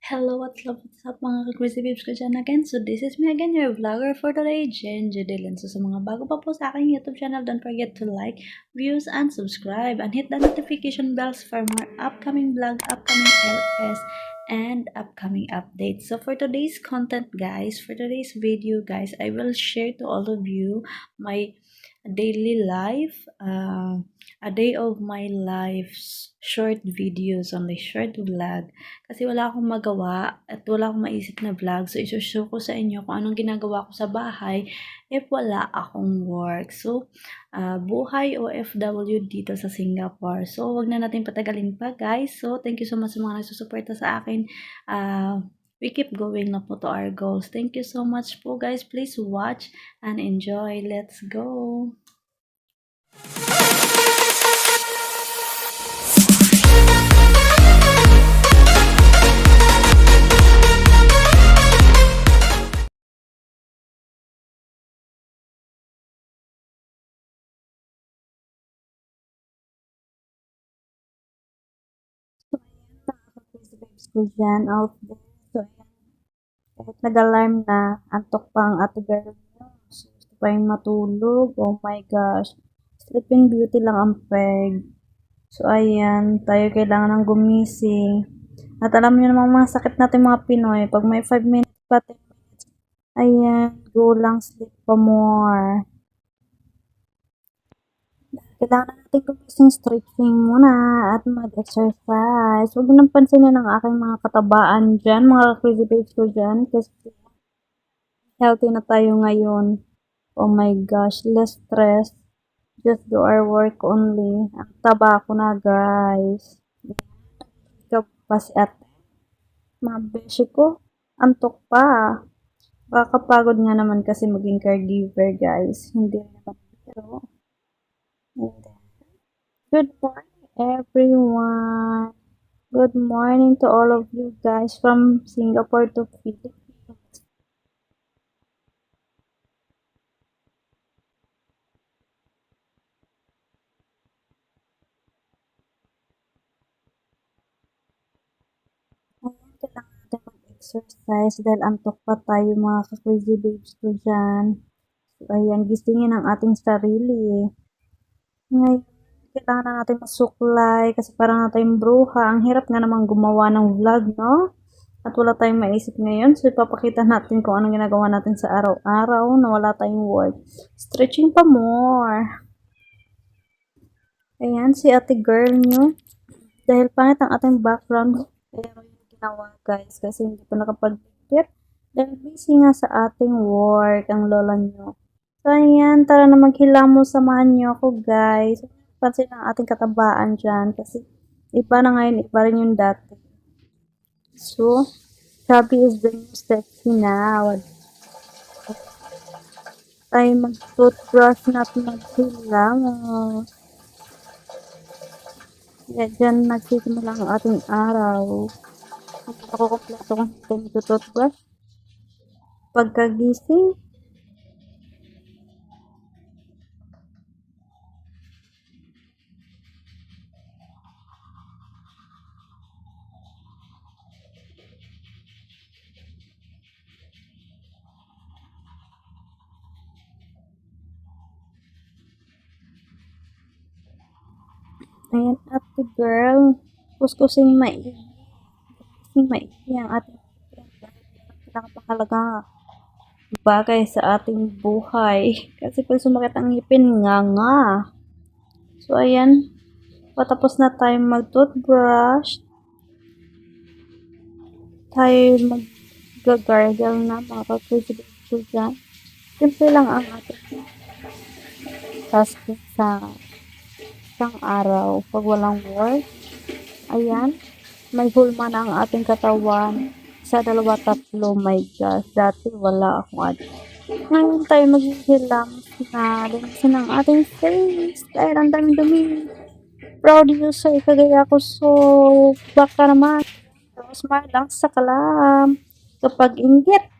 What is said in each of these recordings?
Hello, what's up mga crazy babes ko dyan again. So this is me again, your vlogger for today, Jen Judelan. So sa mga bago pa po sa aking YouTube channel, don't forget to like, views, and subscribe. And hit the notification bells for more upcoming vlog, upcoming LS, and upcoming updates. So for today's content guys, for today's video guys, I will share to all of you my daily life, a day of my life's short videos, only short vlog. Kasi wala akong magawa at wala akong maisip na vlog. So, isushow ko sa inyo kung anong ginagawa ko sa bahay if wala akong work. So, buhay OFW dito sa Singapore. So, wag na natin patagalin pa guys. So, thank you so much sa mga nagsusuporta sa akin. We keep going na po to our goals. Thank you so much po guys. Please watch and enjoy. Let's go! Babes ko dyan out there. So, ayan. Kahit nag-alarm na, antok pa ang ate girl niyo. So, gusto pa yung matulog. Oh my gosh. Sleeping beauty lang ang peg. So, ayan. Tayo kailangan ng gumising. At alam niyo namang mga sakit natin mga Pinoy. Pag may 5 minutes pa, 10 minutes. Ayan. Go lang, sleep pa more. Kailangan na natin gumising, stretching muna at mag-exercise. Huwag nang pansinin ang aking mga katabaan dyan, mga crazy babes ko dyan, kasi healthy na tayo ngayon. Oh my gosh, less stress. Just do our work only. Ang taba ko na guys. Ikaw pa si ate. Mga beshi ko, antok pa. Kakapagod nga naman kasi maging caregiver guys. Hindi naman pero good morning, everyone. Good morning to all of you guys from Singapore to Philippines. Ayan, kailangan natin mag-exercise dahil antok pa tayo mga ka-crazy babes ko dyan. So, ayan, gisingin ang ating sarili. Ngayon, kailangan na natin masuklay kasi parang natin bruha. Ang hirap nga naman gumawa ng vlog, no? At wala tayong maisip ngayon. So, ipapakita natin kung anong ginagawa natin sa araw-araw na wala tayong work. Stretching pa more. Ayan, si ate girl nyo. Dahil pangit ang ating background, kaya yung ginawa guys. Kasi hindi pa nakapag-prepare. Dahil busy nga sa ating work ang lola nyo. So, ayan, tara na maghilamos. Samahan nyo ako guys. Pansin ang ating katabaan dyan. Kasi iba na ngayon, iba rin yung dati. So, chubby is the new sexy now. Tayo mag-toothbrush natin maghilamos. Kaya dyan nagsisimula ang ating araw. Hindi ako kompleto kung tayo mag-toothbrush. Pagkagising, ayan ate girl, kuskusing maigi. Kuskusing maigi ang ating pinakapakalaga bagay sa ating buhay. Kasi pag sumakit ang ngipin, nga. So, ayan, patapos na tayo mag-toothbrush, tayo mag-gargle na mga ka-crazy dyan. Simple lang ang ating task sa isang araw. Pag walang work, ayan, may hulma na ang ating katawan. Sa dalawa, tatlo, my gosh. Dati wala akong ngayon tayo maghihilamos na linisin ang ating face dahil ang dami-dami. Proud user, kagaya ko. So, baka naman. Smile lang sa kalam. Kapag inggit.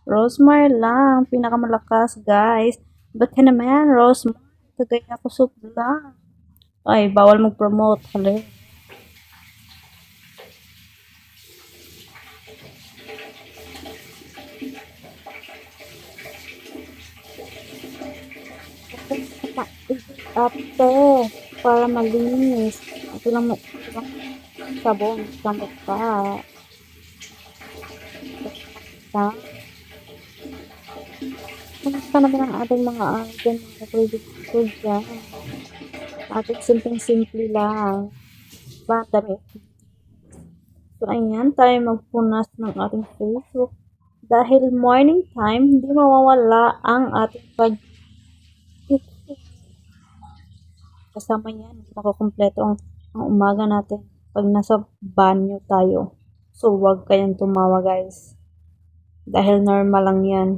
Rosemary lang. Pinakamalakas, guys. Baka naman, Rosemary. Kagaya ko. So, lang. Ay, bawal mag-promote. Hali. ate, para malinis. Ito lang sabon sa mukha. Ha? Kumusta naman ang ating mga dyan, mga credit food dyan? Ating simpleng-simple lang. Ba, dami. So, ayan, tayo magpunas ng ating Facebook. Dahil morning time, hindi mawawala ang ating kasama yan. Makakompleto ang umaga natin pag nasa banyo tayo. So, huwag kayong tumawa, guys. Dahil normal lang yan.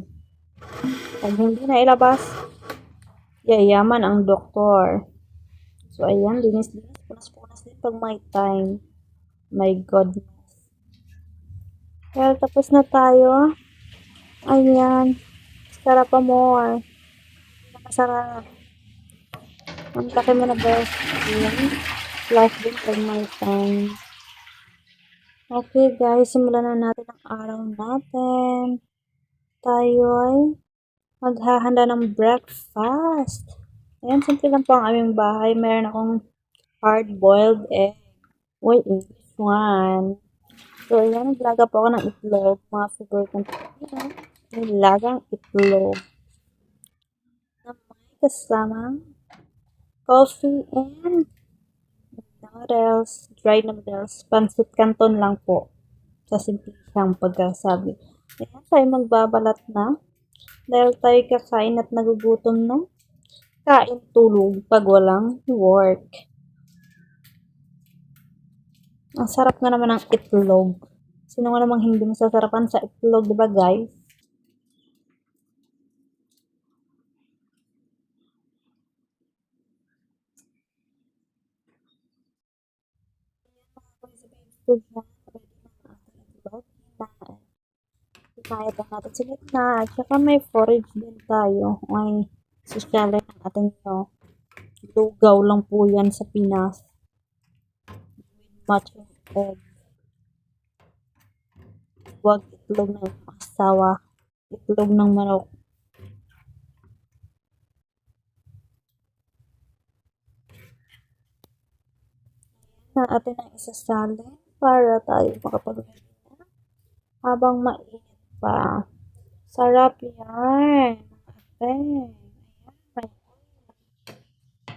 Pag hindi na ilabas, yayaman ang doktor. So, ayan, linis-linis. Punas-punas din pag may time. My goodness. Well, tapos na tayo. Ayan. Sarap pa more. Nakasarap. Ang laki mo na best. Ayan. Life din pag may time. Okay guys, simulan na natin ang araw natin. Tayo ay maghahanda ng breakfast. Ayan, simple lang po ang aming bahay. Meron akong hard-boiled egg. Uy, English one. So, ayan, naglaga po ako ng itlog. Mga favorite ng Pilipino. Nilagang itlog. Na may kasamang coffee and noodles, dried noodles, pansit canton lang po. Sa simple siyang pagkasabi. Ayan, tayo magbabalat na. Dahil tayo kakain at nagugutom na. Kain tulog pag walang work. Ang sarap nga naman ng itlog. Sino nga namang hindi masasarapan sa itlog, diba guys? Hinayat lang natin sa gitna. At saka may forage din tayo. Ay, sosyalin ang ating lugaw lang po yan sa Pinas. Matching egg. Huwag itlog ng asawa. Itlog ng manok. Na atin ang isasalin para tayo makapag-ready na habang mainit pa. Sarap yan. Ate. Ayan.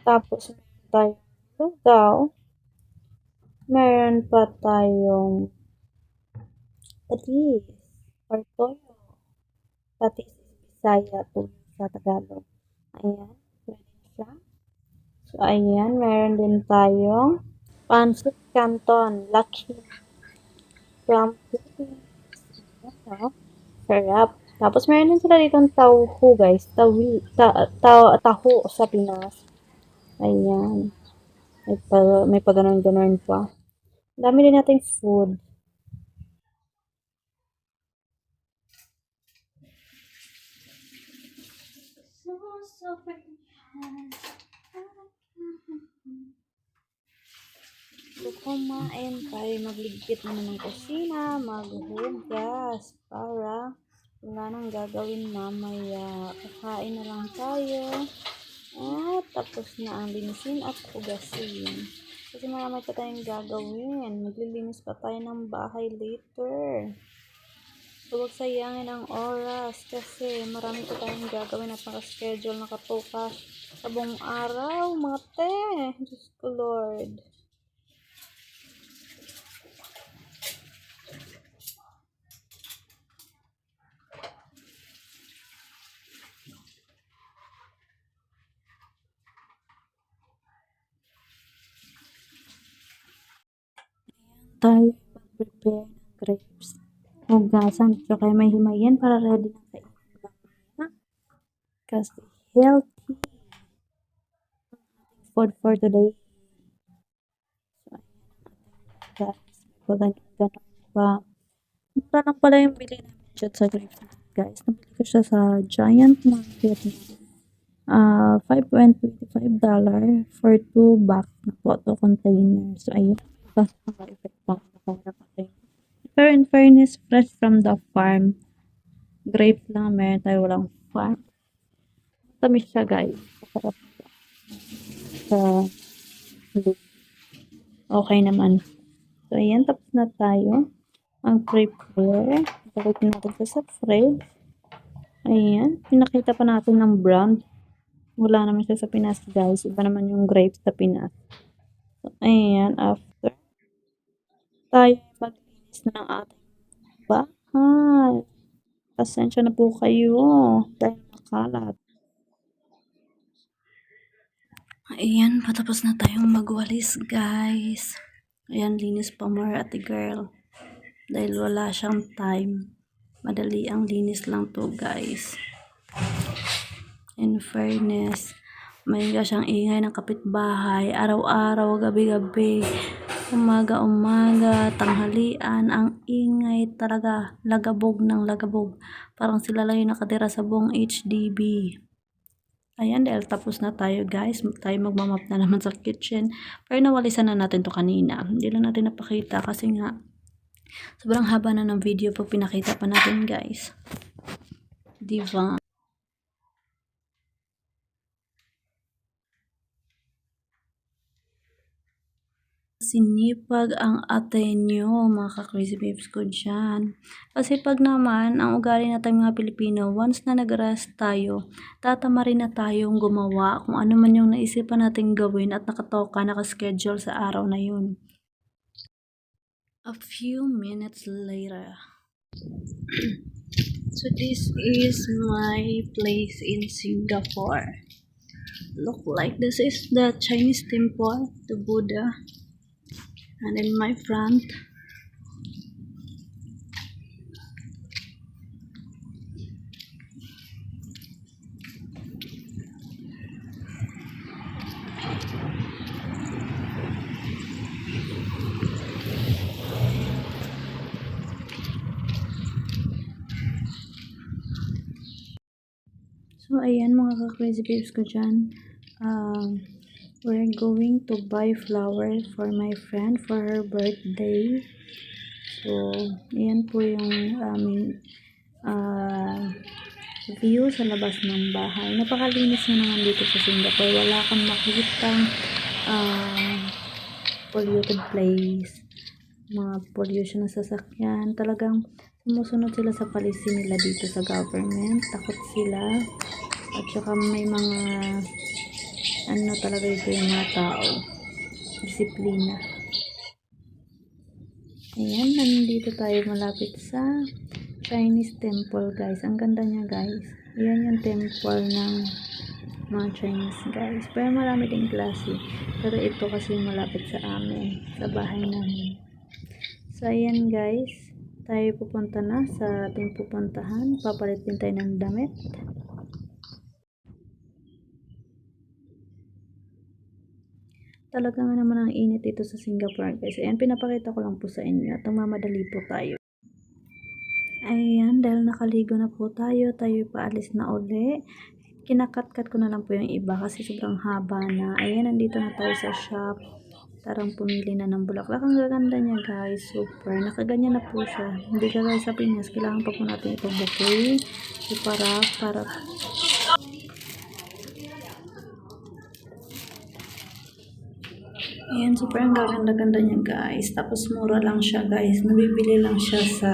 Tapos meron tayong lugaw. Meron pa tayong patis or toyo. Patis is Bisaya, toyo sa Tagalog. Ayan. Pwede siya. So, ayan. Meron din tayong pansit canton. Lucky from Philippines. Sarap. Tapos meron din sila ditong tauhu guys. Taho sa Pinas. Ayan. May pa ganon-ganon pa. Dami din nating food. So, kumain tayo, magligpit naman ng kusina, maghugas, para wala nang gagawin mamaya. Kakain na lang tayo. At tapos na ang linisin at hugasin. Kasi marami pa tayong gagawin. Maglilinis pa tayo ng bahay later. So, huwag sayangin ang oras kasi marami pa tayong gagawin at naka-schedule, nakatukas sa buong araw, mga te. Diyos ko Lord. Tayo mag-prepare ng grapes. Hugasan. So, kaya may himayin para ready na kainin mamaya. Kasi healthy food for today. So, ayan guys. Ganun pa. Mura lang pala yung bili namin dyan sa grapes guys. Nabili ko siya sa Giant Market. $5.25 for 2 box na photo container. So, ayun. Tapos, naka-effect pa ako na container. Pero in fairness, fresh from the farm. Grape lang, meron tayo walang farm. Tamis siya guys. Masarap siya. sa okay naman. So, ayan, tapos na tayo mag-prepare. Balik natin sa fridge. Ayan, pinakita pa natin ng brand. Wala naman siya sa Pinas, guys. Iba naman yung grapes sa Pinas. So, ayan, after tayo maglinis na ng ating bahay. Pasensya na po kayo dahil makalat. Ayan, patapos na tayong magwalis, guys. Ayan, linis pa more ate girl. Dahil wala siyang time. Madali ang linis lang to, guys. In fairness, may siyang ingay ng kapitbahay. Araw-araw, gabi-gabi. Umaga-umaga, tanghalian, ang ingay talaga. Lagabog ng lagabog. Parang sila lang yung nakatira sa buong HDB. Ayan, dahil tapos na tayo, guys. Tayo magmamap na naman sa kitchen. Pero nawalisan na natin to kanina. Hindi lang natin napakita kasi nga sobrang haba na ng video po pinakita pa natin, guys. Diba? Sinipag ang Ateneo, mga ka-crazy babes ko dyan. Kasi pag naman, ang ugali natin mga Pilipino, once na nag-rest tayo, tatama rin na tayong gumawa kung ano man yung naisipan natin gawin at nakatoka, nakaschedule sa araw na yun. A few minutes later. So this is my place in Singapore. Look like this is the Chinese temple, the Buddha. And in my front, so ayan mga ka-crazy babes ko dyan. We're going to buy flowers for my friend for her birthday. So, ayan po yung aming view sa labas ng bahay. Napakalinis na naman dito sa Singapore. Wala kang makikitang polluted place, mga pollution na sasakyan. Talagang sumusunod sila sa policy nila dito sa government. Takot sila. At saka may mga ano talaga ito yung mga tao. Disiplina. Ayan, nandito tayo malapit sa Chinese temple, guys. Ang ganda niya, guys. Ayan yung temple ng mga Chinese, guys. Pero marami din klase. Pero ito kasi malapit sa amin, sa bahay namin. So, ayan, guys. Tayo pupunta na sa ating pupuntahan. Papalit din tayo ng damit. Talaga nga naman ang init dito sa Singapore, guys. Ayan, pinapakita ko lang po sa inyo at mamadali po tayo. Ayan, dahil nakaligo na po tayo paalis na uli. Kinakat-kat ko na lang po yung iba kasi sobrang haba na. Ayan, nandito na tayo sa shop. Tarang pumili na ng bulaklak. Ang gaganda niya, guys. Super. Nakaganyan na po siya. Hindi ka, guys, sa Pinas. Kailangan pa po natin itong bouquet. Para ayan, super ang gaganda-ganda niya, guys. Tapos mura lang siya, guys. Nabibili lang siya sa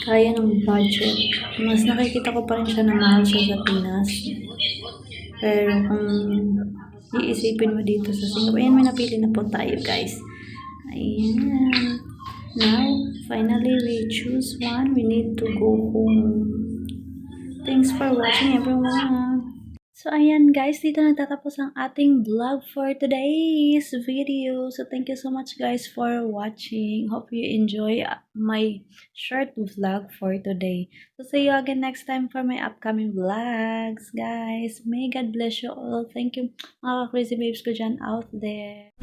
kaya ng budget. Mas nakikita ko pa rin siya na mahal siya sa Pinas. Pero kung iisipin mo dito sa Singapore, ayan, may napili na po tayo, guys. Ayan. Now, finally, we choose one. We need to go home. Thanks for watching, everyone. So, ayan guys, dito nagtatapos ang ating vlog for today's video. So, thank you so much guys for watching. Hope you enjoy my short vlog for today. So, see you again next time for my upcoming vlogs, guys. May God bless you all. Thank you mga crazy babes ko dyan out there.